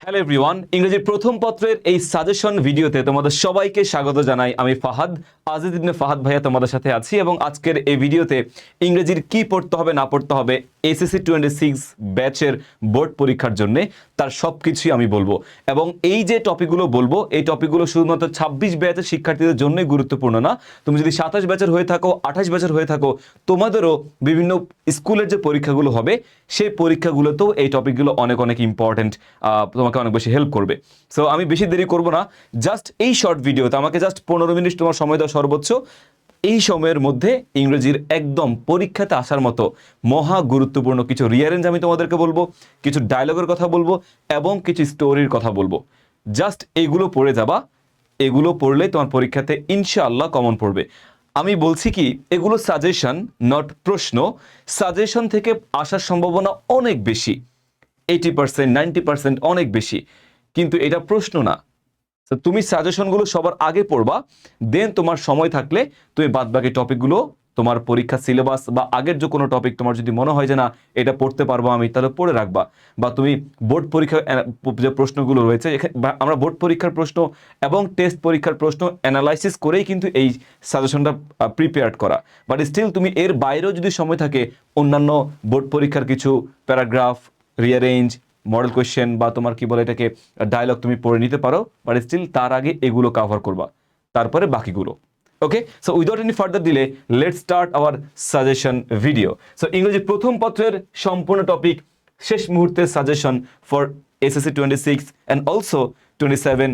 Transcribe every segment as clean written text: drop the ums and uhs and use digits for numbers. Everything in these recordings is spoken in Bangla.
হ্যালো এভরিওয়ান, ইংরেজির প্রথম পত্রের এই সাজেশন ভিডিওতে তোমাদের সবাইকে স্বাগত জানাই। আমি ফাহাদ, আজিজ ইবনে ফাহাদ ভাইয়া তোমাদের সাথে আছি এবং আজকের এই ভিডিওতে ইংরেজির কি পড়তে হবে না পড়তে হবে এসএসসি 26 ব্যাচের বোর্ড পরীক্ষার জন্য তার সব কিছুই আমি বলবো। এবং এই যে টপিকগুলো বলবো, এই টপিকগুলো শুধুমাত্র 26 ব্যাচের শিক্ষার্থীদের জন্যই গুরুত্বপূর্ণ না। তুমি যদি 27 ব্যাচের হয়ে থাকো, 28 ব্যাচের হয়ে থাকো, তোমাদেরও বিভিন্ন স্কুলের যে পরীক্ষাগুলো হবে সেই পরীক্ষাগুলোতেও এই টপিকগুলো অনেক অনেক ইম্পর্টেন্ট, তোমাকে অনেক বেশি হেল্প করবে। সো আমি বেশি দেরি করব না, জাস্ট এই শর্ট ভিডিওতে আমাকে জাস্ট 15 মিনিট তোমার সময় দাও সর্বোচ্চ। এই সময়ের মধ্যে ইংরেজির একদম পরীক্ষাতে আসার মতো মহা গুরুত্বপূর্ণ কিছু রিয়ারেঞ্জ আমি তোমাদেরকে বলবো, কিছু ডায়লগের কথা বলবো এবং কিছু স্টোরির কথা বলবো। জাস্ট এইগুলো পড়ে যাবা, এগুলো পড়লে তোমার পরীক্ষাতে ইনশাআল্লাহ কমন পড়বে। আমি বলছি কি, এগুলো সাজেশন, নট প্রশ্ন। সাজেশন থেকে আসার সম্ভাবনা অনেক বেশি, 80%, 90% অনেক বেশি, কিন্তু এটা প্রশ্ন না। তো তুমি সাজেশনগুলো সবার আগে পড়বা, দেন তোমার সময় থাকলে তুমি বাদবাকি টপিকগুলো তোমার পরীক্ষা সিলেবাস বা আগের যে কোনো টপিক তোমার যদি মনে হয় যে না এটা পড়তে পারবো আমি, তাহলে পড়ে রাখবা। বা তুমি বোর্ড পরীক্ষার যে প্রশ্নগুলো রয়েছে, আমরা বোর্ড পরীক্ষার প্রশ্ন এবং টেস্ট পরীক্ষার প্রশ্ন অ্যানালাইসিস করেই কিন্তু এই সাজেশনটা প্রিপেয়ার করা। বাট স্টিল তুমি এর বাইরেও যদি সময় থাকে অন্যান্য বোর্ড পরীক্ষার কিছু প্যারাগ্রাফ, রিয়ারেঞ্জ, মডেল কোয়েশ্চেন বা তোমার কি বলে এটাকে ডায়লগ তুমি পড়ে নিতে পারো। বাট স্টিল তার আগে এগুলো কভার করবা, তারপরে বাকিগুলো। Okay, so without any further delay let's start our suggestion video. So ইংরেজি প্রথম পত্রের সম্পূর্ণ টপিক, শেষ মুহূর্তের suggestion for SSC 26 and also 27,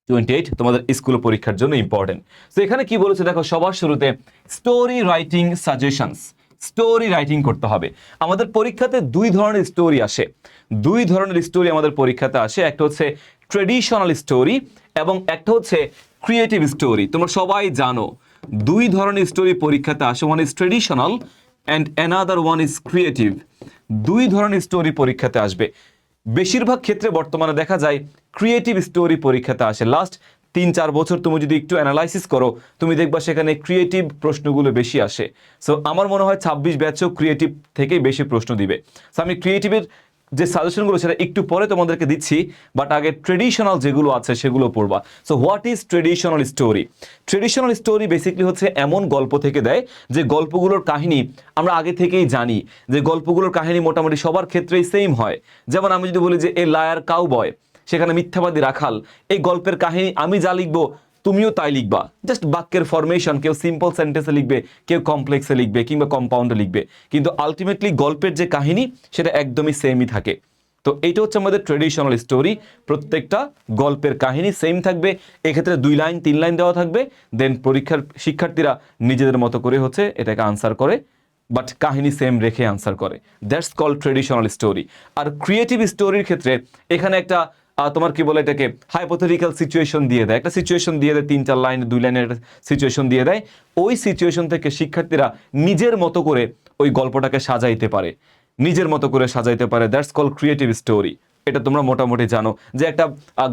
28 তোমাদের স্কুল পরীক্ষার জন্য ইম্পর্টেন্ট। তো এখানে কি বলেছে দেখো, সবার শুরুতে story writing suggestions. Story writing করতে হবে। আমাদের পরীক্ষাতে দুই ধরনের স্টোরি আসে, দুই ধরনের স্টোরি আমাদের পরীক্ষাতে আসে। একটা হচ্ছে ট্রেডিশনাল স্টোরি এবং একটা হচ্ছে ক্রিয়েটিভ স্টোরি। তোমরা সবাই জানো দুই ধরনের স্টোরি পরীক্ষাতে আসে, one is traditional and another one is creative. দুই ধরনের স্টোরি পরীক্ষাতে আসবে। বেশিরভাগ ক্ষেত্রে বর্তমানে দেখা যায় ক্রিয়েটিভ স্টোরি পরীক্ষাতে আসে। লাস্ট 3-4 বছর তুমি যদি একটু অ্যানালাইসিস করো, তুমি দেখবা সেখানে ক্রিয়েটিভ প্রশ্নগুলো বেশি আসে। সো আমার মনে হয় 26 ব্যাচেও ক্রিয়েটিভ থেকেই বেশি প্রশ্ন দিবে। সো আমি ক্রিয়েটিভের যে সাজেশনগুলো সেটা একটু পরে তোমাদেরকে দিচ্ছি, বাট আগে ট্রেডিশনাল যেগুলো আছে সেগুলো পড়বা। So what is traditional story? Traditional story basically হচ্ছে এমন গল্প থেকে দেয় যে গল্পগুলোর কাহিনী আমরা আগে থেকেই জানি, যে গল্পগুলোর কাহিনী মোটামুটি সবার ক্ষেত্রেই সেম হয়। যেমন আমি যদি বলি যে এ লায়ার কাউবয়, সেখানে মিথ্যাবাদী রাখাল, এই গল্পের কাহিনী আমি যা লিখবো তুমিও তাই লিখবা। জাস্ট বাক্যের ফরমেশন, কেউ সিম্পল সেন্টেন্সে লিখবে, কেউ কমপ্লেক্সে লিখবে কিংবা কম্পাউন্ডে লিখবে, কিন্তু আলটিমেটলি গল্পের যে কাহিনী সেটা একদমই সেমই থাকে। তো এইটা হচ্ছে আমাদের ট্রেডিশনাল স্টোরি। প্রত্যেকটা গল্পের কাহিনী সেম থাকবে, এক্ষেত্রে 2 লাইন 3 লাইন দেওয়া থাকবে, দেন পরীক্ষার শিক্ষার্থীরা নিজেদের মতো করে হচ্ছে এটাকে আনসার করে, বাট কাহিনী সেম রেখে আনসার করে। That's called traditional story. আর ক্রিয়েটিভ স্টোরির ক্ষেত্রে এখানে একটা তোমার কি বলে এটাকে হাইপোথেটিক্যাল সিচুয়েশন দিয়ে দেয়, একটা সিচুয়েশন দিয়ে দেয়, 3-4 লাইন 2 লাইনের একটা সিচুয়েশন দিয়ে দেয়। ওই সিচুয়েশন থেকে শিক্ষার্থীরা নিজের মতো করে ওই গল্পটাকে সাজাইতে পারে, নিজের মতো করে সাজাইতে পারে। That's called creative story. এটা তোমরা মোটামুটি জানো যে একটা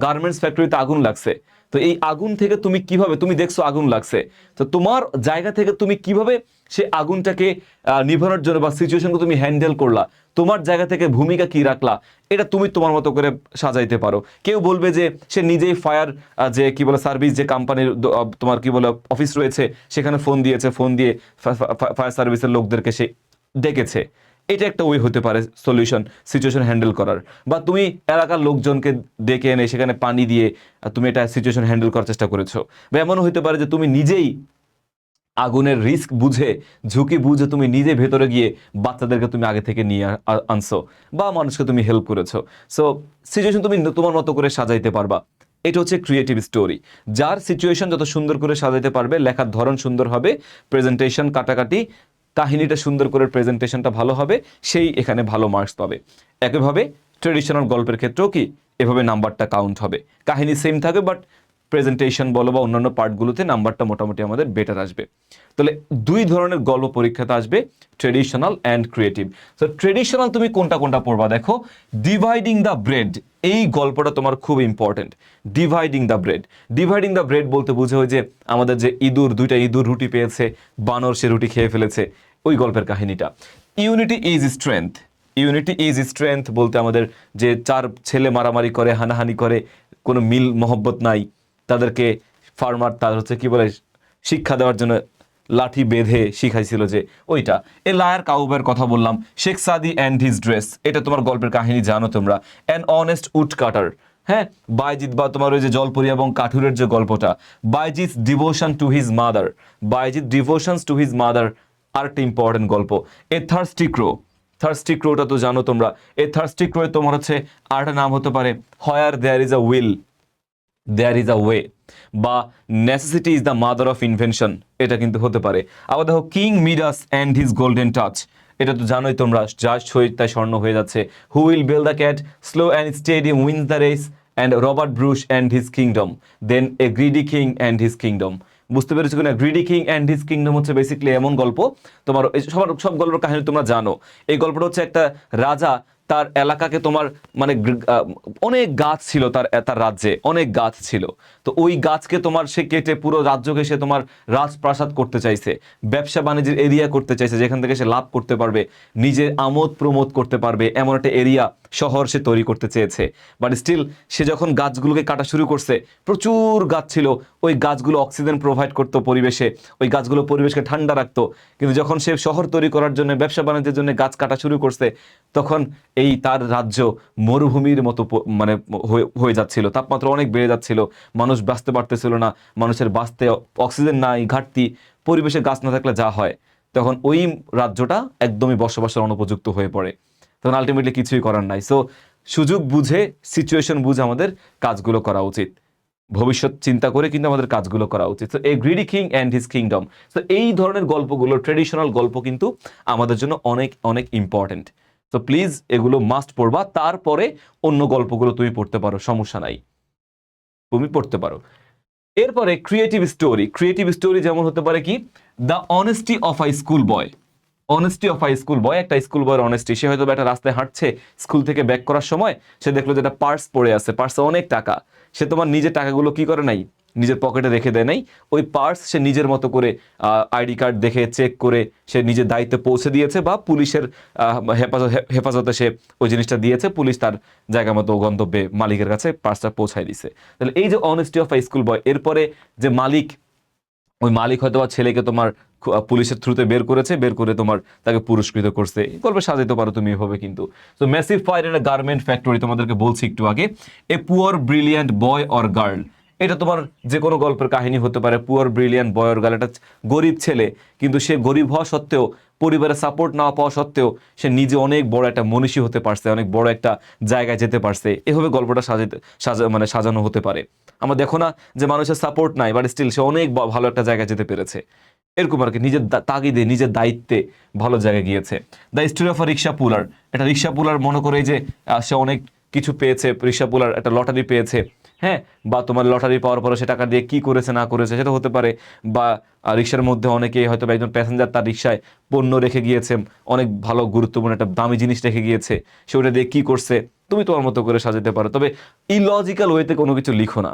গার্মেন্টস ফ্যাক্টরিতে আগুন লাগছে, তো এই আগুন থেকে তুমি কিভাবে, তুমি দেখছো আগুন লাগছে, তো তোমার জায়গা থেকে তুমি কিভাবে সে আগুনটাকে নিভানোর জন্য বা সিচুয়েশনকে তুমি হ্যান্ডেল করলা, তোমার জায়গা থেকে ভূমিকা কি রাখলা, এটা তুমি তোমার মতো করে সাজাইতে পারো। কেউ বলবে যে সে নিজেই ফায়ার, যে কি বলে সার্ভিস, যে কোম্পানির তোমার কি বলে অফিস রয়েছে সেখানে ফোন দিয়েছে, ফোন দিয়ে ফায়ার সার্ভিসের লোকদেরকে সে ডেকেছে। এটা একটা ওয়ে হতে পারে সলিউশন, সিচুয়েশন হ্যান্ডেল করার। বা তুমি এলাকার লোকজনকে ডেকে এনে সেখানে পানি দিয়ে তুমি এটা সিচুয়েশন হ্যান্ডেল করার চেষ্টা করেছো। বা এমনও হতে পারে যে তুমি নিজেই আগুনের রিস্ক বুঝে, ঝুঁকি বুঝে তুমি নিজে ভেতরে গিয়ে বাচ্চাদেরকে তুমি আগে থেকে নিয়ে আনছো বা মানুষকে তুমি হেল্প করেছো। সো সিচুয়েশন তুমি তোমার মতো করে সাজাইতে পারবা। এটা হচ্ছে ক্রিয়েটিভ স্টোরি। যার সিচুয়েশন যত সুন্দর করে সাজাইতে পারবে, লেখার ধরন সুন্দর হবে, প্রেজেন্টেশন কাটাকাটি, কাহিনীটা সুন্দর করে প্রেজেন্টেশনটা ভালো হবে, সেই এখানে ভালো মার্কস পাবে। একইভাবে ট্রেডিশনাল গল্পের ক্ষেত্রেও কি এভাবে নাম্বারটা কাউন্ট হবে। কাহিনী সেম থাকবে, বাট প্রেজেন্টেশন বলো বা অন্যান্য পার্টগুলোতে নাম্বারটা মোটামুটি আমাদের বেটার আসবে। তাহলে দুই ধরনের গল্প পরীক্ষাতে আসবে, traditional and creative. So traditional তুমি কোনটা কোনটা পড়বা দেখো, ডিভাইডিং দ্য ব্রেড, এই গল্পটা তোমার খুব important. Dividing the bread, dividing the bread বলতে বুঝে হয় যে আমাদের যে ইঁদুর, দুইটা ইঁদুর রুটি পেয়েছে, বানর সে রুটি খেয়ে ফেলেছে, ওই গল্পের কাহিনীটা। Unity is strength, unity is strength বলতে আমাদের যে 4 ছেলে মারামারি করে, হানাহানি করে, কোনো মিল মহব্বত নাই, তাদেরকে ফার্মার তার হচ্ছে কি বলে শিক্ষা দেওয়ার জন্য লাঠি বেঁধে শিখাইছিল, যে ওইটা। এ লায়ার কাউবের কথা বললাম। শেখ সাদি অ্যান্ড হিজ ড্রেস, এটা তোমার গল্পের কাহিনী জানো তোমরা। অ্যান অনেস্ট উড কাটার, হ্যাঁ, বাইজিৎ বা তোমার ওই যে জলপরি এবং কাঠুরের যে গল্পটা, Bayazid devotion to his mother, Bayazid devotions to his mother আরেকটা ইম্পর্টেন্ট গল্প। এ থার্স্টি ক্রো, থার্স্টি ক্রোটা তো জানো তোমরা। এ থার্স্টি ক্রো তোমার হচ্ছে আরেকটা নাম হতে পারে where there is a will there is a way, বা necessity is the mother of invention, এটা কিন্তু হতে পারে। আবার দেখো King Midas and his golden touch, এটা তো জানোই তোমরা, যা ছই তাই স্বর্ণ হয়ে যাচ্ছে। Who will bell the cat, slow and steady wins the race, and Robert Bruce and his kingdom, then a greedy king and his kingdom. বুঝতে পেরেছো কিনা? Greedy king and his kingdom হচ্ছে বেসিক্যালি এমন গল্প, তোমার সব গল্পের কাহিনী তোমরা জানো। এই গল্পটা হচ্ছে একটা রাজা তার এলাকাকে তোমার মানে অনেক গাছ ছিল, তার রাজ্যে অনেক গাছ ছিল, তো ওই গাছকে তোমার সে কেটে পুরো রাজ্যকে সে তোমার রাজপ্রাসাদ করতে চাইছে, ব্যবসা বাণিজ্যের এরিয়া করতে চাইছে, যেখান থেকে সে লাভ করতে পারবে, নিজের আমোদ প্রমোদ করতে পারবে, এমন একটা এরিয়া শহর সে তৈরি করতে চেয়েছে। বাট স্টিল সে যখন গাছগুলোকে কাটা শুরু করছে, প্রচুর গাছ ছিল, ওই গাছগুলো অক্সিজেন প্রোভাইড করতো পরিবেশে, ওই গাছগুলো পরিবেশকে ঠান্ডা রাখতো। কিন্তু যখন সে শহর তৈরি করার জন্য, ব্যবসা বাণিজ্যের জন্য গাছ কাটা শুরু করছে, তখন এই তার রাজ্য মরুভূমির মতো মানে হয়ে যাচ্ছিল, তাপমাত্রা অনেক বেড়ে যাচ্ছিল, মানুষ বাঁচতে পারতেছিল না, মানুষের বাঁচতে অক্সিজেন নাই, ঘাটতি, পরিবেশে গাছ না থাকলে যা হয়, তখন ওই রাজ্যটা একদমই বসবাসের অনুপযুক্ত হয়ে পড়ে। তখন আলটিমেটলি কিছুই করার নাই। সো সুযোগ বুঝে, সিচুয়েশন বুঝে আমাদের কাজগুলো করা উচিত, ভবিষ্যৎ চিন্তা করে কিন্তু আমাদের কাজগুলো করা উচিত। So a greedy king and his kingdom, so এই ধরনের গল্পগুলো, ট্রেডিশনাল গল্প কিন্তু আমাদের জন্য অনেক অনেক ইম্পর্টেন্ট। তো প্লিজ এগুলো মাস্ট পড়বা, তারপরে অন্য গল্পগুলো তুমি পড়তে পারো, সমস্যা নাই, তুমি পড়তে পারো। এরপরে ক্রিয়েটিভ স্টোরি। ক্রিয়েটিভ স্টোরি যেমন হতে পারে কি, the honesty of a school boy. Honesty of a school বয়, একটা স্কুল বয়ের অনেস্টি। সে হয়তো একটা রাস্তায় হাঁটছে, স্কুল থেকে ব্যাক করার সময় সে দেখলো যে একটা পার্স পড়ে আছে, পার্সে অনেক টাকা। সে তোমার নিজের টাকাগুলো কি করে নাই, নিজের পকেটে রেখে দেয় নাই, ওই পার্স সে নিজের মতো করে আইডি কার্ড দেখে চেক করে সে নিজের দায়িত্বে পৌঁছে দিয়েছে, বা পুলিশের হেফাজতে সে ওই জিনিসটা দিয়েছে, পুলিশ তার জায়গা মতো গন্তব্যে মালিকের কাছে পার্সটা পৌঁছায় দিছে। তাহলে এই যে অনেস্টি অফ আ স্কুল বয়, এরপরে যে মালিক, ওই মালিক হয়তো বা ছেলেকে তোমার পুলিশের থ্রুতে বের করেছে, বের করে তোমার তাকে পুরস্কৃত করছে, গল্পে সাজাইতে পারো তুমি এভাবে কিন্তু। তো massive fire in a garment factory, তোমাদেরকে বলছি একটু আগে। A poor brilliant boy or girl, এটা তোমার যে কোনো গল্পের কাহিনী হতে পারে। Poor brilliant boy or girl, এটা গরিব ছেলে, কিন্তু সে গরিব হওয়া সত্ত্বেও, পরিবারের সাপোর্ট না পাওয়া সত্ত্বেও, সে নিজে অনেক বড় একটা মনীষী হতে পারছে, অনেক বড় একটা জায়গায় যেতে পারছে। এভাবে গল্পটা সাজানো হতে পারে। আমরা দেখো না যে মানুষের সাপোর্ট নাই, বাট স্টিল সে অনেক ভালো একটা জায়গায় যেতে পেরেছে, এরকম আর কি, নিজের তাগিদে, নিজের দায়িত্বে ভালো জায়গায় গিয়েছে। দ্য স্টোরি অফ আ রিক্সা পুলার, একটা রিক্সা পুলার মনে করে যে সে অনেক কিছু পেয়েছে, রিক্সা পুলার একটা লটারি পেয়েছে, হ্যাঁ, বা তোমার লটারি পাওয়ার পরে সে টাকা দিয়ে কি করেছে না করেছে সেটা হতে পারে। বা রিক্সার মধ্যে অনেকে হয়তো একজন প্যাসেঞ্জার তার রিক্সায় পণ্য রেখে গিয়েছে, অনেক ভালো গুরুত্বপূর্ণ একটা দামি জিনিস রেখে গিয়েছে, সে ওটা দিয়ে কি করছে তুমি তোমার মতো করে সাজাতে পারো। তবে ইলজিক্যাল ওয়েতে কোনো কিছু লিখো না,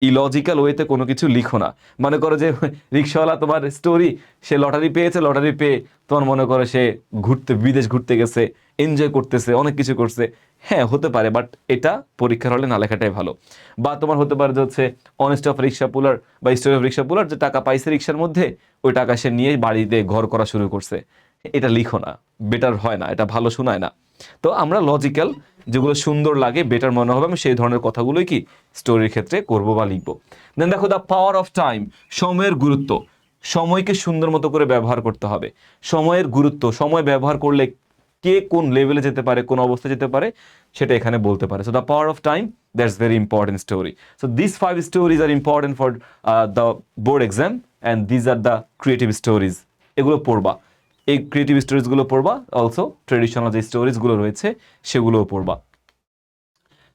ইলজিক্যাল ওয়েতে কোনো কিছু লিখো না। মনে করো যে রিক্সাওয়ালা তোমার স্টোরি, সে লটারি পেয়েছে, লটারি পেয়ে তোমার মনে করো সে বিদেশ ঘুরতে গেছে, এনজয় করতেছে, অনেক কিছু করছে, হ্যাঁ হতে পারে, বাট এটা পরীক্ষার হলে না লেখাটাই ভালো। বা তোমার হতে পারে যে হচ্ছে অনেস্ট অফ রিক্সা পুলার বা স্টোরি অফ রিক্সা পুলার, যে টাকা পাইছে রিক্সার মধ্যে, ওই টাকা সে নিয়ে বাড়িতে ঘর করা শুরু করছে, এটা লিখো না, বেটার হয় না, এটা ভালো শোনায় না। তো আমরা লজিক্যাল, যেগুলো সুন্দর লাগে, বেটার মনে হবে, আমি সেই ধরনের কথাগুলোই কি স্টোরির ক্ষেত্রে করবো বা লিখবো। দেন দেখো দ্য পাওয়ার অফ টাইম, সময়ের গুরুত্ব। সময়কে সুন্দর মতো করে ব্যবহার করতে হবে, সময়ের গুরুত্ব, সময় ব্যবহার করলে কে কোন লেভেলে যেতে পারে, কোন অবস্থায় যেতে পারে, সেটা এখানে বলতে পারে। So the power of time, that's very important story. So this 5 stories are important for the board exam, and these are the creative stories. এগুলো পড়বা, এই ক্রিয়েটিভ স্টোরিজগুলো পড়বা, অলসো ট্রেডিশনাল যে স্টোরিজগুলো রয়েছে সেগুলোও পড়বা।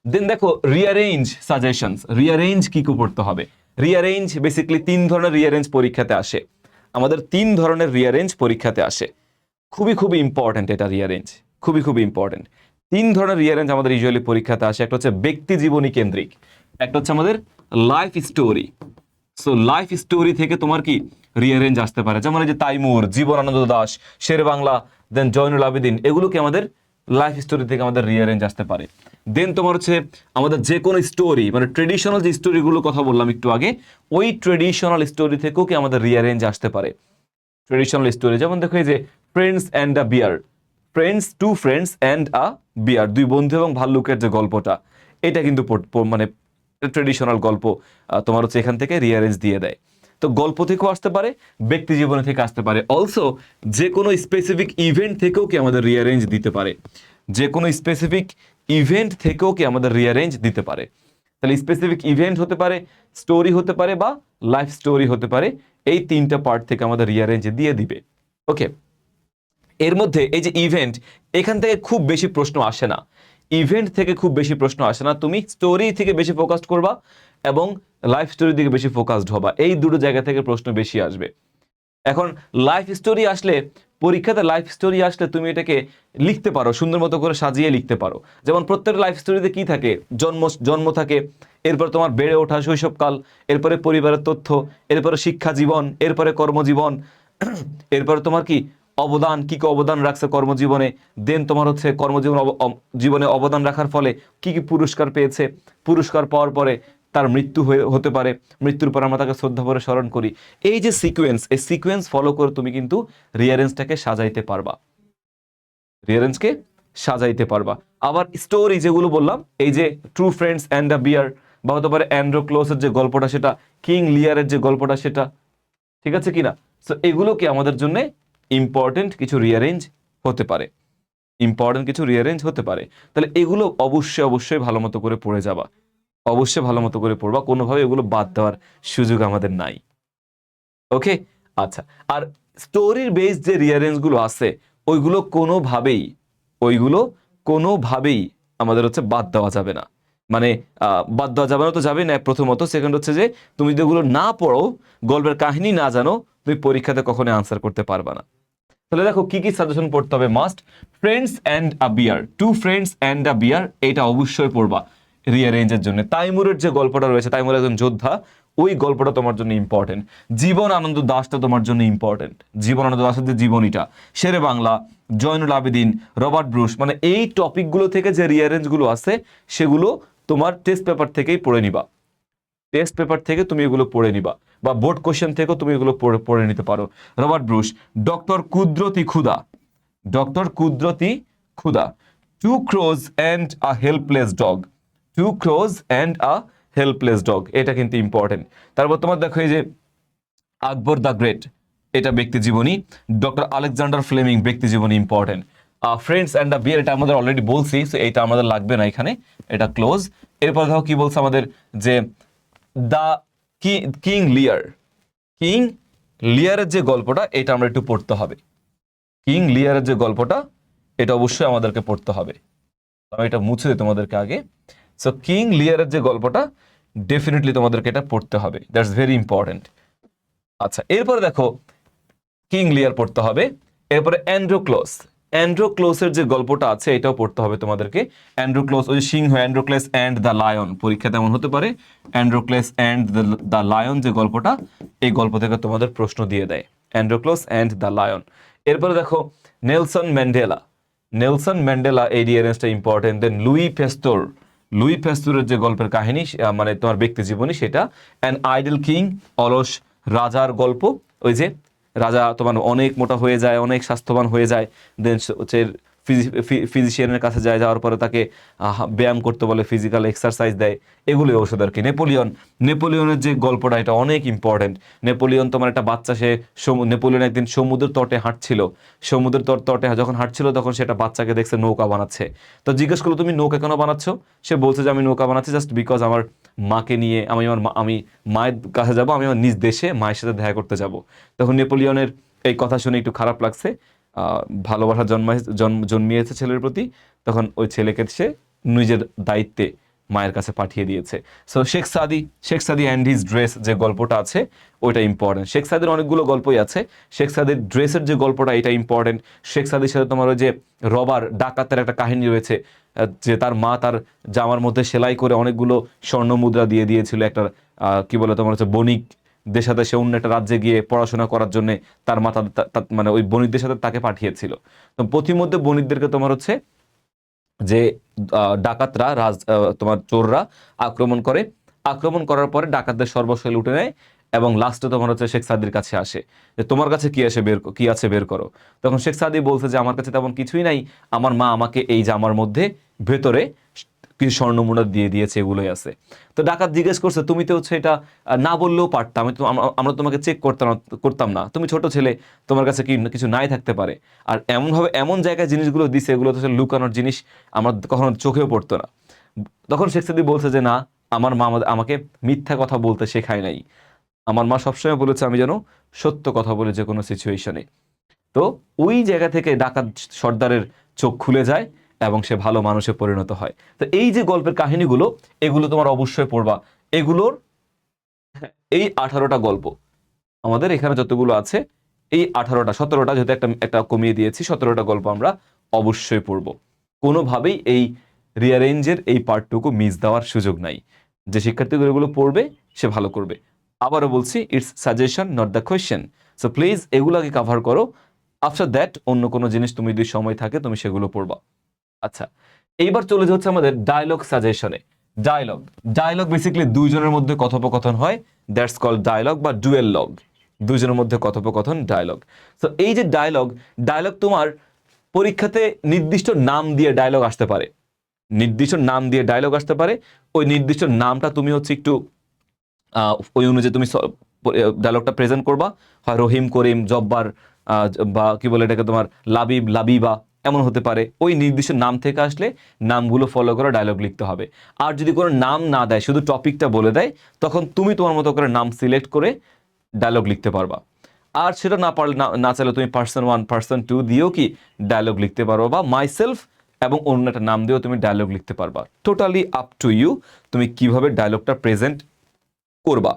দেন দেখো রিঅ্যারেঞ্জ সাজেশনস। রিঅ্যারেঞ্জ কি পড়তে হবে? রিঅ্যারেঞ্জ বেসিক্যালি 3 ধরনের রিঅ্যারেঞ্জ পরীক্ষাতে আসে, আমাদের 3 ধরনের রিঅ্যারেঞ্জ পরীক্ষাতে আসে, খুবই ইম্পর্টেন্ট এটা রিঅ্যারেঞ্জ, খুবই ইম্পর্টেন্ট। 3 ধরনের রিঅ্যারেঞ্জ আমাদের ইউজুয়ালি পরীক্ষাতে আসে। একটা হচ্ছে ব্যক্তি জীবনী কেন্দ্রিক, একটা হচ্ছে আমাদের life story. So life story থেকে তোমার কি রিঅ্যারেঞ্জ আসতে পারে, যেমন এই যে তাইমুর, জীবনানন্দ দাশ, শের বাংলা, দেন জয়নুল আবেদিন, এগুলো কি আমাদের লাইফ স্টোরি থেকে আমাদের রিয়ারেঞ্জ আসতে পারে। দেন তোমার হচ্ছে আমাদের যে কোনো স্টোরি, মানে ট্রেডিশনাল যে স্টোরিগুলো কথা বললাম একটু আগে, ওই ট্রেডিশনাল স্টোরি থেকেও কি আমাদের রিয়ারেঞ্জ আসতে পারে। ট্রেডিশনাল স্টোরি যেমন দেখো এই যে friends and a bear, two friends and a bear, দুই বন্ধু এবং ভাল্লুকের যে গল্পটা, এটা কিন্তু মানে ট্রেডিশনাল গল্প, তোমার হচ্ছে এখান থেকে রিয়ারেঞ্জ দিয়ে দেয়। তো গল্প থেকেও আসতে পারে, ব্যক্তি জীবনে থেকে আসতে পারে, অলসো যে কোনো স্পেসিফিক ইভেন্ট থেকেও কি আমাদের রিয়ারেঞ্জ দিতে পারে, যে কোনো স্পেসিফিক ইভেন্ট থেকেও কি আমাদের রিয়ারেঞ্জ দিতে পারে। তাহলে স্পেসিফিক ইভেন্ট হতে পারে, স্টোরি হতে পারে, বা লাইফ স্টোরি হতে পারে, এই তিনটা পার্ট থেকে আমাদের রিয়ারেঞ্জ দিয়ে দিবে। ওকে, এর মধ্যে এই যে ইভেন্ট, এখান থেকে খুব বেশি প্রশ্ন আসে না, ইভেন্ট থেকে খুব বেশি প্রশ্ন আসে না, তুমি স্টোরি থেকে বেশি ফোকাসড করবা এবং লাইফ স্টোরির দিকে বেশি ফোকাসড হবা, এই দুটো জায়গা থেকে প্রশ্ন বেশি আসবে। এখন লাইফ স্টোরি আসলে, পরীক্ষাতে লাইফ স্টোরি আসলে তুমি এটাকে লিখতে পারো, সুন্দর মতো করে সাজিয়ে লিখতে পারো। যেমন প্রত্যেকটা লাইফ স্টোরিতে কি থাকে, জন্ম থাকে, এরপর তোমার বেড়ে ওঠা শৈশবকাল, এরপরে পরিবারের তথ্য, এরপরে শিক্ষা জীবন, এরপরে কর্মজীবন, এরপরে তোমার কি অবদান, কি কি অবদান রাখছে কর্মজীবনে, দেন তোমার হচ্ছে কর্মজীবন জীবনে অবদান রাখার ফলে কি কি পুরস্কার পেয়েছে, পুরস্কার পাওয়ার পরে তার মৃত্যু হতে পারে, মৃত্যুর পর আমরা তাকে শ্রদ্ধা ভরে স্মরণ করি। এই যে সিকোয়েন্স, এই সিকোয়েন্স ফলো করে তুমি কিন্তু রিয়ারেঞ্জটাকে সাজাইতে পারবা, রিয়ারেঞ্জকে সাজাইতে পারবা। আবার স্টোরি যেগুলো বললাম, এই যে ট্রু ফ্রেন্ডস অ্যান্ড আ বিয়ার, বা হতে পারে অ্যান্ড্রোক্লোসের যে গল্পটা সেটা, কিং লিয়ারের যে গল্পটা সেটা, ঠিক আছে কিনা। সো এগুলো কি আমাদের জন্য ইম্পর্টেন্ট কিছু রিয়ারেঞ্জ হতে পারে, ইম্পর্টেন্ট কিছু রিয়ারেঞ্জ হতে পারে। তাহলে এগুলো অবশ্যই অবশ্যই ভালো মতো করে পড়ে যাবা, অবশ্যই ভালো মতো করে পড়বা, কোনোভাবে এগুলো বাদ দেওয়ার সুযোগ আমাদের নাই। ওকে, আচ্ছা। আর স্টোরির বেস যে রিয়ারেঞ্জ গুলো আছে, ওইগুলো কোনোভাবেই, ওইগুলো কোনোভাবেই আমাদের হচ্ছে বাদ দেওয়া যাবে না। মানে বাদ দেওয়া যাবে না তো যাবে না প্রথমত, সেকেন্ড হচ্ছে যে তুমি যদি ওগুলো না পড়ো, গল্পের কাহিনী না জানো, তুমি পরীক্ষাতে কখনো আনসার করতে পারবা না। তাহলে দেখো কি কি সাজেশন পড়তে হবে। Must friends and a bear, two friends and a bear, এটা অবশ্যই পড়বা রিয়ারেঞ্জের জন্য। তাইমুরের যে গল্পটা রয়েছে, তাইমুর একজন যোদ্ধা, ওই গল্পটা তোমার জন্য ইম্পর্টেন্ট। জীবন আনন্দ দাসটা তোমার জন্য ইম্পর্টেন্ট, জীবন আনন্দ দাসের যে জীবনীটা, শেরে বাংলা, জয়নুল আবেদিন, রবার্ট ব্রুশ, মানে এই টপিকগুলো থেকে যে রিয়ারেঞ্জগুলো আছে সেগুলো তোমার টেস্ট পেপার থেকেই পড়ে নিবা, টেস্ট পেপার থেকে তুমি এগুলো পড়ে নিবা, বা বোর্ড কোশ্চেন থেকেও তুমি এগুলো পড়ে নিতে পারো। রবার্ট ব্রুশ, ডক্টর কুদরতি খুদা, doctor Kudrati Khuda, two crows and a helpless dog, two crows and a helpless dog, এটা কিন্তু ইম্পর্টেন্ট। তারপর তোমার দেখো এই যে আকবর দ্য গ্রেট, এটা ব্যক্তি জীবনী, ডক্টর আলেকজান্ডার ফ্লেমিং ব্যক্তি জীবনী important. Friends and the bear, এটা আমাদের অলরেডি বলছি, সো এটা আমাদের লাগবে না এখানে, এটা ক্লোজ। এরপর দেখো কি বলছে আমাদের, যে দ্য কিং লিয়ার, কিং লিয়ারের যে গল্পটা, এটা আমরা একটু পড়তে হবে, কিং লিয়ারের যে গল্পটা, এটা অবশ্যই আমাদেরকে পড়তে হবে। আমি এটা মুছে দিই তোমাদেরকে আগে। সো কিং লিয়ারের যে গল্পটা, ডেফিনেটলি তোমাদেরকে এটা পড়তে হবে, দ্যাটস ভেরি ইম্পর্টেন্ট। আচ্ছা, এরপরে দেখো কিং লিয়ার পড়তে হবে, এরপরে অ্যান্ড্রোক্লোস, অ্যান্ড্রোক্লোসের যে গল্পটা আছে এটাও পড়তে হবে তোমাদেরকে। অ্যান্ড্রোক্লোস, ওই সিংহ, অ্যান্ড্রোক্লেস অ্যান্ড দ্য লায়ন, পরীক্ষা তেমন হতে পারে, অ্যান্ড্রোক্লেস অ্যান্ড দ্য লায়ন যে গল্পটা, এই গল্প থেকে তোমাদের প্রশ্ন দিয়ে দেয়, অ্যান্ড্রোক্লোস অ্যান্ড দ্য লায়ন। এরপরে দেখো নেলসন ম্যান্ডেলা, নেলসন ম্যান্ডেলা, এই রিয়ারেন্সটা ইম্পর্টেন্ট। দেন লুই পেস্তোর, লুই পেস্তোরের যে গল্পের কাহিনী, মানে তোমার ব্যক্তি জীবনী সেটা। অ্যান আইডল কিং, অলস রাজার গল্প, ওই যে রাজা তোমার অনেক মোটা হয়ে যায়, অনেক স্বাস্থ্যবান হয়ে যায়, দেন হচ্ছে ফিজিশিয়ানের কাছে যায়, যাওয়ার পরে তাকে ব্যায়াম করতে বলে, ফিজিক্যাল এক্সারসাইজ দেয়, এগুলোই ওষুধ আর কি। নেপোলিয়ন, নেপোলিয়নের যে গল্পটা, এটা অনেক ইম্পর্টেন্ট। নেপোলিয়ন তোমার একটা বাচ্চা, সে নেপোলিয়ন একদিন সমুদ্রের তটে হাঁটছিল, সমুদ্রের তটে যখন হাঁটছিল তখন সেটা বাচ্চাকে দেখছে নৌকা বানাচ্ছে, তো জিজ্ঞেস করলো তুমি নৌকা কেন বানাচ্ছ, সে বলছে যে আমি নৌকা বানাচ্ছি জাস্ট বিকজ আমার মাকে নিয়ে আমি মায়ের কাছে যাবো, আমি আমার নিজ দেশে মায়ের সাথে দেখা করতে যাব। তখন নেপোলিয়নের এই কথা শুনে একটু খারাপ লাগছে, ভালোবাসা জন্মিয়েছে ছেলের প্রতি, তখন ওই ছেলেকে সে নিজের দায়িত্বে মায়ের কাছে পাঠিয়ে দিয়েছে। সো শেখ সাদি অ্যান্ড হিজ ড্রেস যে গল্পটা আছে ওইটা ইম্পর্টেন্ট। শেখ সাদির অনেকগুলো গল্পই আছে, শেখ সাদির ড্রেসের যে গল্পটা এটা ইম্পর্টেন্ট। শেখ সাদির সাথে তোমার ওই যে রবার ডাকাতের একটা কাহিনী রয়েছে, যে তার মা তার জামার মধ্যে সেলাই করে অনেকগুলো স্বর্ণ মুদ্রা দিয়ে দিয়েছিল একটা, কি বলে তোমার হচ্ছে বণিক দের সাথে, সে অন্য একটা রাজ্যে গিয়ে পড়াশোনা করার জন্য তার মা মানে ওই বণিকদের সাথে তাকে পাঠিয়েছিল। তো পথিমধ্যে বণিকদেরকে তোমার হচ্ছে যে ডাকাতরা তোমার চোররা আক্রমণ করে, আক্রমণ করার পরে ডাকাতদের সর্বস্ব লুটে নেয় এবং লাস্টে তোমার হচ্ছে শেখ সাদির কাছে আসে যে তোমার কাছে কি আছে বের করো। তখন শেখ সাদি বলছে যে আমার কাছে তেমন কিছুই নাই, আমার মা আমাকে এই জামার মধ্যে ভেতরে কিছু স্বর্ণমুদ্রা দিয়ে দিয়েছে, এগুলোই আছে। তো ডাকাত জিজ্ঞেস করছে তুমি তো হচ্ছে এটা না বললেও পারতাম, আমরা তোমাকে চেক করতাম না, তুমি ছোট ছেলে, তোমার কাছে কি কিছু নাই থাকতে পারে। আর এমনভাবে এমন জায়গায় জিনিসগুলো দিছে, এগুলো তো লুকানোর জিনিস, আমার কখনো চোখেও পড়তো না। তখন শেখ সাদি বলছে যে না, আমার মা আমাকে মিথ্যা কথা বলতে শেখায় নাই, আমার মা সবসময় বলেছে আমি যেন সত্য কথা বলি যে কোনো সিচুয়েশনে। তো ওই জায়গা থেকে ডাকাত সর্দারের চোখ খুলে যায় এবং সে ভালো মানুষে পরিণত হয়। তো এই যে গল্পের কাহিনীগুলো, এগুলো তোমার অবশ্যই পড়বা। এগুলোর এই 18টা গল্প আমাদের এখানে যতগুলো আছে, এই 17টা যেহেতু একটা কমিয়ে দিয়েছি, 17টা গল্প আমরা অবশ্যই পড়ব। কোনোভাবেই এই রিয়ারেঞ্জের এই পার্টটুকু মিস দেওয়ার সুযোগ নাই। যে শিক্ষার্থীগুলো এগুলো পড়বে সে ভালো করবে। আবারও বলছি, it's suggestion not the question. So please এগুলোকে কাভার করো। আফটার দ্যাট অন্য কোনো জিনিস তুমি যদি সময় থাকে তুমি সেগুলো পড়বা। আচ্ছা, এইবার চলে যাচ্ছে আমাদের ডায়লগ সাজেশনে। ডায়লগ ডায়লগ বেসিক্যালি দুইজনের মধ্যে কথোপকথন হয়, দ্যাটস কল্ড ডায়লগ বা ডুয়েল লগ। দুইজনের মধ্যে কথোপকথন ডায়লগ। সো এই যে ডায়লগ তোমার পরীক্ষাতে নির্দিষ্ট নাম দিয়ে ডায়লগ আসতে পারে, নির্দিষ্ট নাম দিয়ে ডায়লগ আসতে পারে। ওই নির্দিষ্ট নামটা তুমি হচ্ছে একটু ওই অনুযায়ী তুমি ডায়লগটা প্রেজেন্ট করবা, হয় রহিম, করিম, জব্বার, বা কি বলে এটাকে তোমার লাবিব, লাবিবা, এমন হতে পারে। ওই নির্দিষ্ট নাম থেকে আসলে নামগুলো ফলো করে ডায়লগ লিখতে হবে। আর যদি কোনো নাম না দেয়, শুধু টপিকটা বলে দেয়, তখন তুমি তোমার মতো করে নাম সিলেক্ট করে ডায়লগ লিখতে পারবা। আর সেটা না পারলে, না চাইলে তুমি পার্সন 1 পার্সন 2 দিয়েও কি ডায়লগ লিখতে পারো, বা মাইসেলফ এবং অন্য একটা নাম দিয়েও তুমি ডায়লগ লিখতে পারবা। টোটালি আপ টু ইউ তুমি কিভাবে ডায়লগটা প্রেজেন্ট করবা।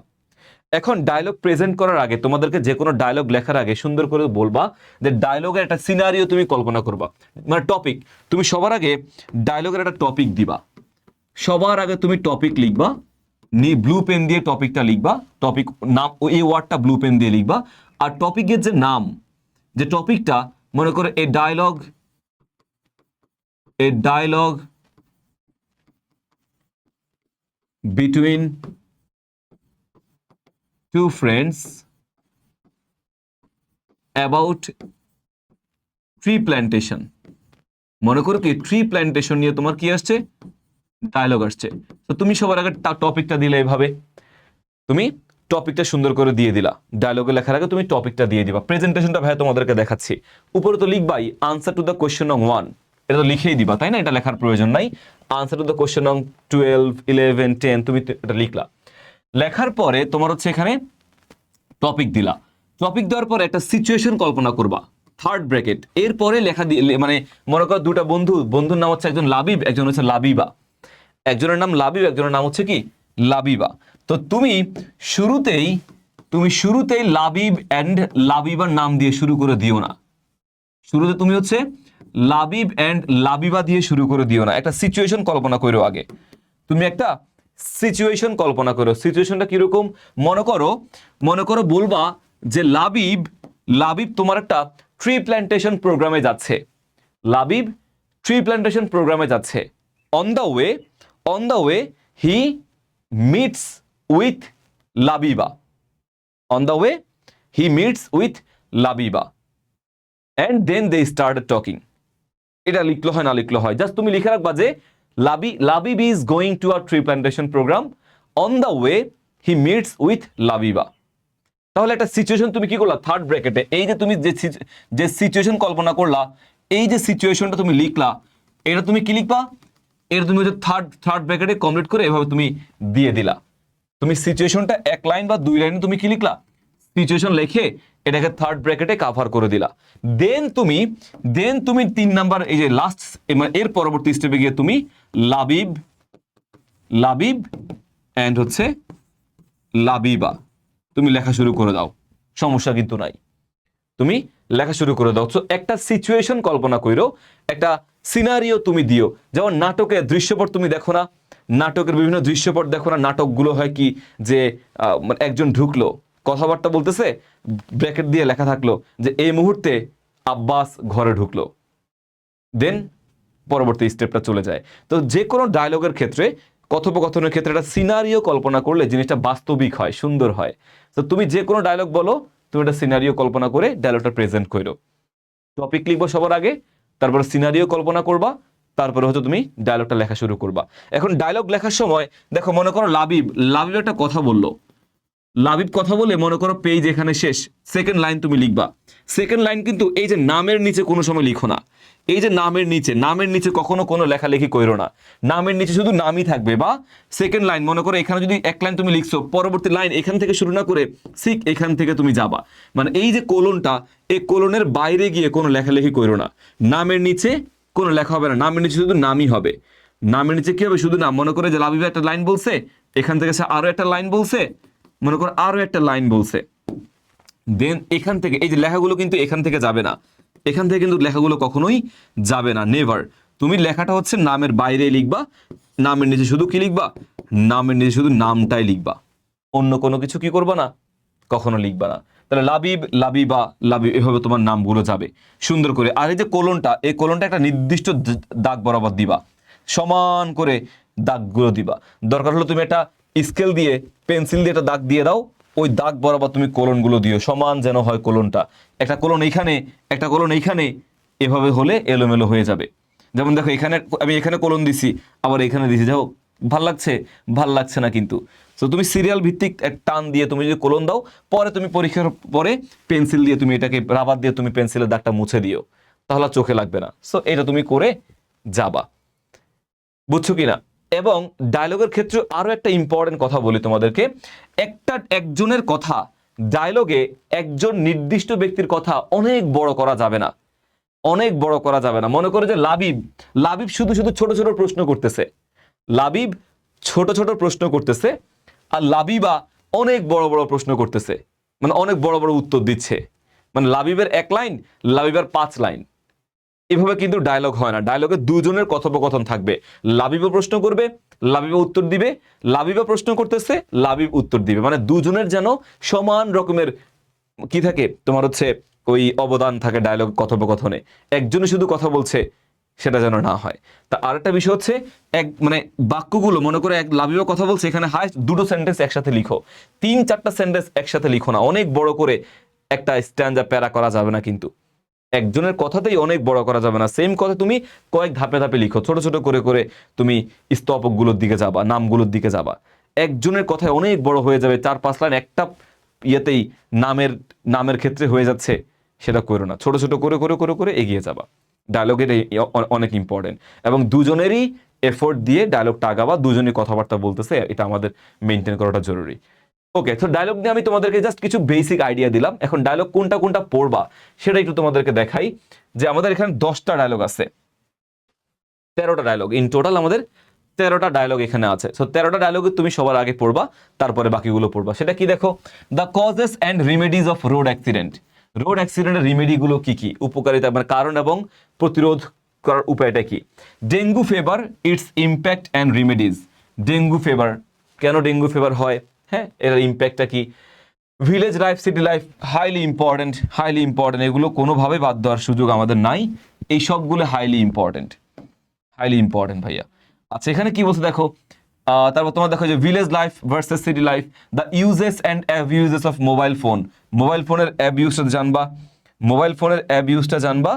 এখন ডায়লগ প্রেজেন্ট করার আগে তোমাদেরকে যে কোনো ডায়লগ লেখার আগে সুন্দর করে বলবা যে ডায়লগের একটা সিনারিও তুমি কল্পনা করবা, মানে টপিক। তুমি সবার আগে ডায়লগের একটা টপিক দিবা, সবার আগে তুমি টপিক লিখবা, ব্লু পেন দিয়ে টপিকটা লিখবা, টপিক নাম এই ওয়ার্ডটা ব্লু পেন দিয়ে লিখবা। আর টপিকের যে নাম, যে টপিকটা, মনে করো a dialogue between two friends about tree plantation. মনে করো কি ট্রি প্ল্যান্টেশন নিয়ে তোমার কি আসছে, ডায়লগ আসছে। তো তুমি সবার আগে টপিকটা দিলে, এভাবে তুমি টপিকটা সুন্দর করে দিয়ে দিলা। ডায়লগে লেখার আগে তুমি টপিকটা দিয়ে দিবা। প্রেজেন্টেশনটা ভাই তোমাদেরকে দেখাচ্ছি। উপরে তো লিখবাই আনসার টু দ্য কোয়েশ্চেন নং 1, এটা তো লিখেই দিবা, তাই না? এটা লেখার প্রয়োজন নাই। আনসার টু দ্য কোয়েশ্চেন নং 12, 11, 10 তুমি এটা লিখলা। লেখার পরে তোমার হচ্ছে এখানে টপিক দিলা। টপিক দেওয়ার পরে একটা সিচুয়েশন কল্পনা করবা, থার্ড ব্র্যাকেট। এরপরে লেখা মানে মনে করো দুটা বন্ধুর নাম হচ্ছে একজন লাবিব, একজন হচ্ছে লাবিবা। একজনের নাম লাবিব, একজনের নাম হচ্ছে কি লাবিবা। তো তুমি শুরুতেই লাবিব অ্যান্ড লাবিবার নাম দিয়ে শুরু করে দিও না। শুরুতে তুমি হচ্ছে লাবিব অ্যান্ড লাবিবা দিয়ে শুরু করে দিও না। একটা সিচুয়েশন কল্পনা করো আগে। তুমি একটা সিচুয়েশন কল্পনা করো। সিচুয়েশনটা কিরকম? মনে করো বলবা যে লাবিব তোমার একটা ট্রি প্ল্যান্টেশন প্রোগ্রামে যাচ্ছে। লাবিব ট্রি প্ল্যান্টেশন প্রোগ্রামে যাচ্ছে। On the way he meets with Labiba. On the way he meets with Labiba and then they start talking. এটা লিখলে হয়, না লিখলে হয়, জাস্ট তুমি লিখে রাখবা যে Labib is going to a tree plantation program, on the way he meets with Labiba. তাহলে একটা সিচুয়েশন তুমি কি করলা থার্ড ব্র্যাকেটে। এই যে তুমি যে সিচুয়েশন কল্পনা করলা, এই যে সিচুয়েশনটা তুমি লিখলা, এটা তুমি কি লিখবা, এটা তুমি হচ্ছে থার্ড ব্র্যাকেটে কমপ্লিট করে এভাবে তুমি দিয়ে দিলা। তুমি সিচুয়েশনটা 1 লাইন বা 2 লাইনে তুমি কি লিখলা, সিচুয়েশন লিখে এটাকে থার্ড ব্র্যাকেটে কভার করে দিলা। দেন তুমি 3 নাম্বার এই যে লাস্ট, এর পরবর্তী স্টেপে গিয়ে তুমি লাবিব এন্ড হচ্ছে লাবিবা তুমি লেখা শুরু করে দাও, সমস্যা কিন্তু নাই। তুমি লেখা শুরু করে দাও। তো একটা সিচুয়েশন কল্পনা করো, একটা সিনারিও তুমি দিও। যেমন নাটকের দৃশ্যপট তুমি দেখো না, নাটকের বিভিন্ন দৃশ্যপট দেখো না, নাটকগুলো হয় কি যে একজন ঢুকলো, কথাবার্তা বলতেছে, ব্র্যাকেট দিয়ে লেখা থাকলো যে এই মুহূর্তে আব্বাস ঘরে ঢুকলো। দেন পরবর্তী স্টেপটা চলে যায়। তো যে কোনো ডায়লগের ক্ষেত্রে, কথোপকথনের ক্ষেত্রে একটা সিনারিও কল্পনা করলে জিনিসটা বাস্তবিক হয়, সুন্দর হয়। তো তুমি যে কোনো ডায়লগ বলো, তুমি একটা সিনারিও কল্পনা করে ডায়লগটা প্রেজেন্ট করো। টপিক লিখবো সবার আগে, তারপরে সিনারিও কল্পনা করবা, তারপরে হচ্ছে তুমি ডায়লগটা লেখা শুরু করবা। এখন ডায়লগ লেখার সময় দেখো, মনে করো লাবিব একটা কথা বললো, লাবিব কথা বলে মনে করো পেজ এখানে শেষ, সেকেন্ড লাইন তুমি লিখবা। সেকেন্ড লাইন কিন্তু এই যে নামের নিচে কোনো সময় লিখো না। এই যে নামের নিচে কখনো কোনো লেখালেখি করো না। নামের নিচে শুধু নামই থাকবে। বা সেকেন্ড লাইন মনে করো এখানে যদি এক লাইন তুমি লিখছো, পরবর্তী লাইন এখান থেকে শুরু না করে ঠিক এখান থেকে তুমি যাবা। মানে এই যে কোলনটা, এই কোলনের বাইরে গিয়ে কোনো লেখালেখি করো না। নামের নিচে কোনো লেখা হবে না, নামের নিচে শুধু নামই হবে। নামের নিচে কি হবে? শুধু নাম। মনে করে যে লাবিব একটা লাইন বলছে, এখান থেকে সে আরো একটা লাইন বলছে, মনে করো আরো একটা লাইন বলছে, দেন এখান থেকে এই যে লেখাগুলো কিন্তু এখান থেকে যাবে না। এখান থেকে কিন্তু লেখাগুলো কখনোই যাবে না, নেভার। তুমি লেখাটা হচ্ছে নামের বাইরে লিখবা, নামের নিচে শুধু কি লিখবা? নামের নিচে শুধু নামটাই লিখবা, অন্য কোনো কিছু কি করবা না, কখনো লিখবা না। তাহলে লাবিব, লাবিবা, লাবিব, এভাবে তোমার নামগুলো যাবে সুন্দর করে। আর এই যে কোলনটা, এই কোলনটা একটা নির্দিষ্ট দাগ বরাবর দিবা, সমান করে দাগগুলো দিবা। দরকার হলো তুমি একটা স্কেল দিয়ে, পেন্সিল দিয়ে একটা দাগ দিয়ে দাও, ওই দাগ বরাবর তুমি কোলনগুলো দিও, সমান যেন হয় কোলনটা। একটা কোলন এইখানে, একটা কোলন এইখানে, এভাবে হলে এলোমেলো হয়ে যাবে। যেমন দেখো এখানে আমি এখানে কোলন দিছি, আবার এখানে দিছি, যাও ভাল লাগছে? ভাল লাগছে না কিন্তু। তো তুমি সিরিয়াল ভিত্তিক এক টান দিয়ে তুমি যদি কোলন দাও, পরে তুমি পরীক্ষার পরে পেন্সিল দিয়ে তুমি এটাকে রাবার দিয়ে তুমি পেন্সিলের দাগটা মুছে দিও, তাহলে আর চোখে লাগবে না। সো এটা তুমি করে যাবা, বুঝছো কিনা? এবং ডায়লগের ক্ষেত্রে আরো একটা ইম্পর্টেন্ট কথা বলি তোমাদেরকে। একজনের কথা, ডায়লগে একজন নির্দিষ্ট ব্যক্তির কথা অনেক বড় করা যাবে না, অনেক বড় করা যাবে না। মনে করো যে লাবিব শুধু শুধু ছোট ছোট প্রশ্ন করতেছে, লাবিব ছোট ছোট প্রশ্ন করতেছে, আর লাবিবা অনেক বড় বড় প্রশ্ন করতেছে, মানে অনেক বড় বড় উত্তর দিচ্ছে। মানে লাবিবের এক লাইন, লাবিবের 5 লাইন, এভাবে কিন্তু ডায়লগ হয় না। ডায়লগে দুজনের কথোপকথন থাকবে। লাবিবা প্রশ্ন করবে, লাবিবা উত্তর দিবে, লাবিবা প্রশ্ন করতেছে, লাবিব উত্তর দিবে। মানে দুজনের যেন সমান রকমের কি থাকে, তোমার হচ্ছে ওই অবদান থাকে ডায়লগ কথোপকথনে। একজনে শুধু কথা বলছে সেটা যেন না হয়। তা আরেকটা বিষয় হচ্ছে, মানে বাক্যগুলো মনে করে লাবিবা কথা বলছে, এখানে হাইস্ট 2টো সেন্টেন্স একসাথে লিখো, 3-4টা সেন্টেন্স একসাথে লিখো না। অনেক বড় করে একটা স্ট্যান্ডা প্যারা করা যাবে না, কিন্তু একজনের কথাতেই অনেক বড় করা যাবে না। সেম কথা তুমি কয়েক ধাপে ধাপে লিখো, ছোট ছোট করে করে তুমি স্তবকগুলোর দিকে যাবা, নামগুলোর দিকে যাবা। একজনের কথায় অনেক বড় হয়ে যাবে, 4-5 লাইন একটা ইয়েতেই নামের ক্ষেত্রে হয়ে যাচ্ছে, সেটা করো না। ছোট ছোট করে করে করে করে এগিয়ে যাবা। ডায়লগের অনেক ইম্পর্টেন্ট, এবং দুজনেরই এফোর্ট দিয়ে ডায়লগটা আগাবা। দুজনেই কথাবার্তা বলতেছে, এটা আমাদের মেনটেন করাটা জরুরি। ওকে, তো ডায়লগ নিয়ে আমি তোমাদেরকে জাস্ট কিছু বেসিক আইডিয়া দিলাম। এখন ডায়লগ কোনটা কোনটা পড়বা সেটা একটু তোমাদেরকে দেখাই। যে আমাদের এখানে 10টা ডায়লগ আছে, 13টা ডায়লগ ইন টোটাল, আমাদের 13টা ডায়লগ এখানে আছে। সো 13টা ডায়লগে তুমি সবার আগে পড়বা, তারপরে বাকিগুলো পড়বা। সেটা কি দেখো, the causes and remedies of road accident. Road অ্যাক্সিডেন্টের রিমেডিগুলো কি কি, উপকারিতা মানে কারণ এবং প্রতিরোধ করার উপায়টা কি। Dengue fever, its impact and remedies. Dengue fever, কেন ডেঙ্গু ফিভার হয়, হ্যাঁ, এর ইম্প্যাক্টটা কি। Village life, city life, highly important, highly important. এগুলো কোনোভাবে বাদ দেওয়ার সুযোগ আমাদের নাই, এই সবগুলো হাইলি ইম্পর্টেন্ট, হাইলি ইম্পর্টেন্ট ভাইয়া। আচ্ছা, এখানে কি বলছে দেখো, তারপর তোমার দেখো যে village life versus city life, the uses and abuses of mobile phone. Mobile ফোনের অ্যাবিউজটা জানবা, মোবাইল ফোনের অ্যাবিউজটা জানবা,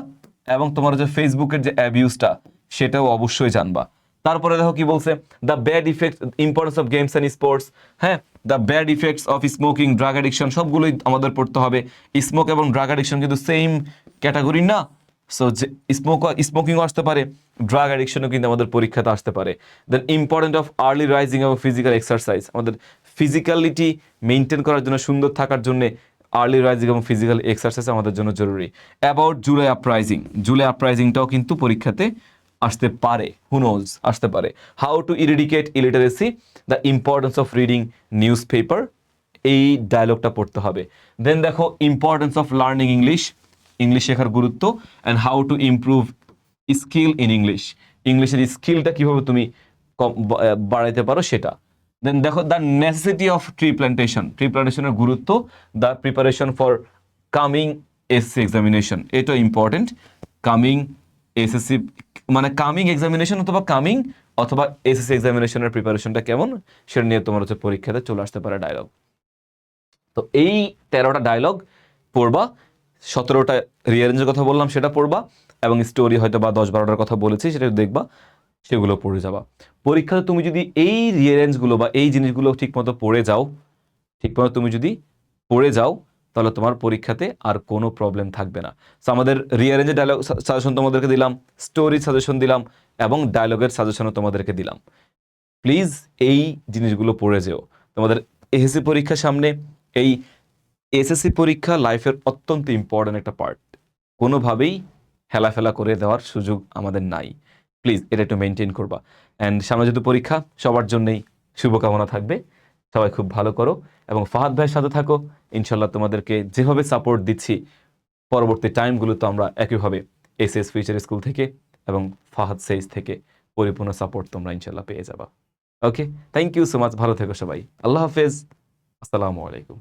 এবং তোমার যে ফেসবুকের যে অ্যাবিউজটা সেটাও অবশ্যই জানবা। তারপরে দেখো কি বলছে, the bad effects, importance of games and sports, হ্যাঁ, the bad effects of smoking, drug addiction, সবগুলোই আমাদের পড়তে হবে। স্মোক এবং ড্রাগ অ্যাডিকশন কিন্তু সেম ক্যাটাগরি না। সো যে স্মোকিংও আসতে পারে, ড্রাগ অ্যাডিকশনও কিন্তু আমাদের পরীক্ষাতে আসতে পারে। Then important of early rising এবং ফিজিক্যাল এক্সারসাইজ, আমাদের ফিজিক্যালিটি মেনটেন করার জন্য, সুন্দর থাকার জন্য আর্লি রাইজিং এবং ফিজিক্যাল এক্সারসাইজ আমাদের জন্য জরুরি। অ্যাবাউট জুলাই আপরাইজিং, জুলাই আপরাইজিংটাও কিন্তু পরীক্ষাতে আসতে পারে, হুনোজ আসতে পারে। How to eradicate illiteracy, the importance of reading news paper, এই ডায়লগটা পড়তে হবে। দেন দেখো importance of learning English, English শেখার গুরুত্ব, and how to improve skill in English, ইংলিশের স্কিলটা কীভাবে তুমি বাড়াইতে পারো সেটা। দেন দেখো the necessity of tree plantation, tree প্ল্যান্টেশনের গুরুত্ব, the preparation for coming SSC examination, এটা ইম্পর্টেন্ট। কামিং এসএসসি মানে কামিং এক্সামিনেশন অথবা এসএসসি এক্সামিনেশনের প্রিপারেশনটা কেমন সেটা নিয়ে তোমার হচ্ছে পরীক্ষাতে চলে আসতে পারে ডায়লগ। তো এই 13টা ডায়লগ পড়বা, 17টা রিয়ারেঞ্জের কথা বললাম সেটা পড়বা, এবং স্টোরি হয়তো বা 10-12টার কথা বলেছি সেটা দেখবা, সেগুলো পড়ে যাবা। পরীক্ষাতে তুমি যদি এই রিয়ারেঞ্জগুলো বা এই জিনিসগুলো ঠিকমতো পড়ে যাও, তুমি যদি পড়ে যাও, তাহলে তোমার পরীক্ষাতে আর কোনো প্রবলেম থাকবে না। সো আমাদের রিয়ারেঞ্জের ডায়লগ সাজেশন তোমাদেরকে দিলাম, স্টোরি সাজেশন দিলাম, এবং ডায়লগের সাজেশনও তোমাদেরকে দিলাম। প্লিজ এই জিনিসগুলো পড়ে যেও। তোমাদের এসএসসি পরীক্ষার সামনে, এই এসএসসি পরীক্ষা লাইফের অত্যন্ত ইম্পর্ট্যান্ট একটা পার্ট, কোনোভাবেই হেলাফেলা করে দেওয়ার সুযোগ আমাদের নাই। প্লিজ এটা একটু মেনটেন করবা। অ্যান্ড সামনে যেহেতু পরীক্ষা, সবার জন্যই শুভকামনা থাকবে। সবাই খুব ভালো করো এবং ফাহাদ ভাইয়ের সাথে থাকো। ইনশাল্লাহ তোমাদেরকে যেভাবে সাপোর্ট দিচ্ছি পরবর্তী টাইমগুলো তো আমরা একইভাবে এসএস ফিউচার স্কুল থেকে এবং ফাহাদ সেইজ থেকে পরিপূর্ণ সাপোর্ট তোমরা ইনশাল্লাহ পেয়ে যাবা। ওকে, থ্যাংক ইউ সো মাচ, ভালো থেকো সবাই, আল্লাহ হাফেজ, আসসালামু আলাইকুম।